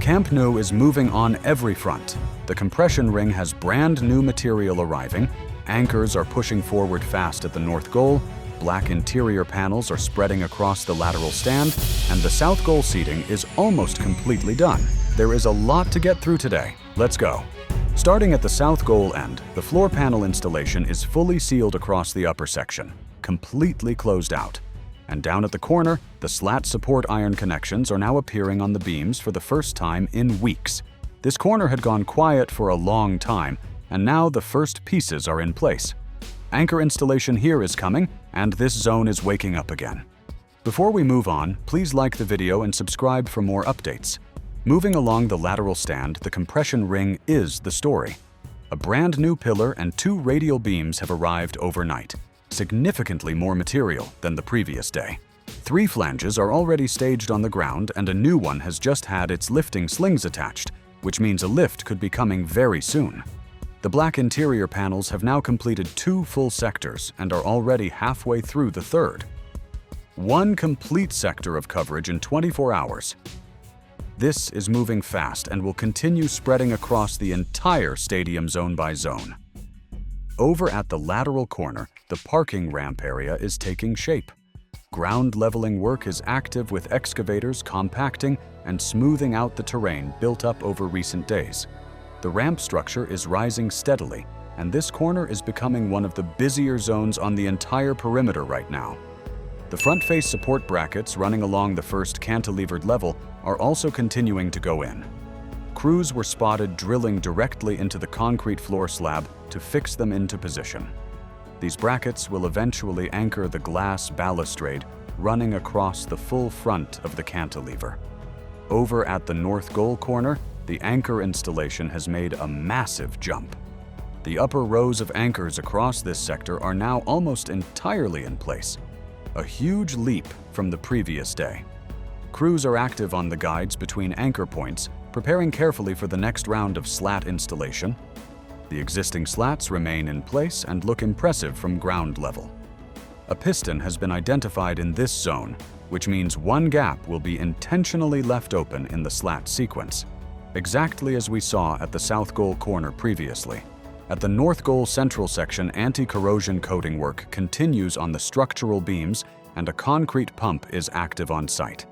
Camp Nou is moving on every front. The compression ring has brand new material arriving, anchors are pushing forward fast at the north goal, black interior panels are spreading across the lateral stand, and the south goal seating is almost completely done. There is a lot to get through today. Let's go. Starting at the south goal end, the floor panel installation is fully sealed across the upper section, completely closed out. And down at the corner, the slat support iron connections are now appearing on the beams for the first time in weeks. This corner had gone quiet for a long time, and now the first pieces are in place. Anchor installation here is coming, and this zone is waking up again. Before we move on, please like the video and subscribe for more updates. Moving along the lateral stand, the compression ring is the story. A brand new pillar and 2 radial beams have arrived overnight, significantly more material than the previous day. 3 flanges are already staged on the ground, and a new one has just had its lifting slings attached, which means a lift could be coming very soon. The black interior panels have now completed 2 full sectors and are already halfway through the third. 1 complete sector of coverage in 24 hours. This is moving fast and will continue spreading across the entire stadium zone by zone. Over at the lateral corner, the parking ramp area is taking shape. Ground leveling work is active with excavators compacting and smoothing out the terrain built up over recent days. The ramp structure is rising steadily, and this corner is becoming one of the busier zones on the entire perimeter right now. The front face support brackets running along the first cantilevered level are also continuing to go in. Crews were spotted drilling directly into the concrete floor slab to fix them into position. These brackets will eventually anchor the glass balustrade running across the full front of the cantilever. Over at the north goal corner, the anchor installation has made a massive jump. The upper rows of anchors across this sector are now almost entirely in place, a huge leap from the previous day. Crews are active on the guides between anchor points, preparing carefully for the next round of slat installation. The existing slats remain in place and look impressive from ground level. A piston has been identified in this zone, which means 1 gap will be intentionally left open in the slat sequence, exactly as we saw at the south goal corner previously. At the north goal central section, anti-corrosion coating work continues on the structural beams, and a concrete pump is active on site.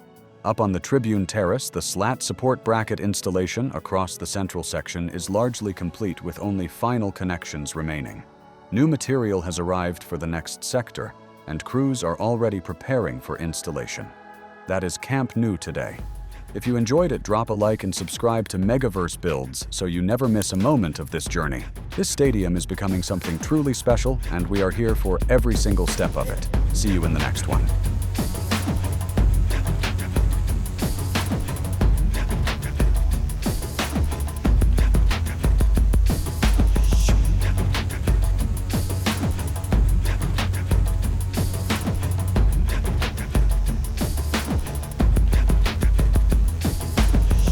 Up on the Tribune terrace, the slat support bracket installation across the central section is largely complete with only final connections remaining. New material has arrived for the next sector, and crews are already preparing for installation. That is Camp Nou today. If you enjoyed it, drop a like and subscribe to Megaverse Builds so you never miss a moment of this journey. This stadium is becoming something truly special, and we are here for every single step of it. See you in the next one.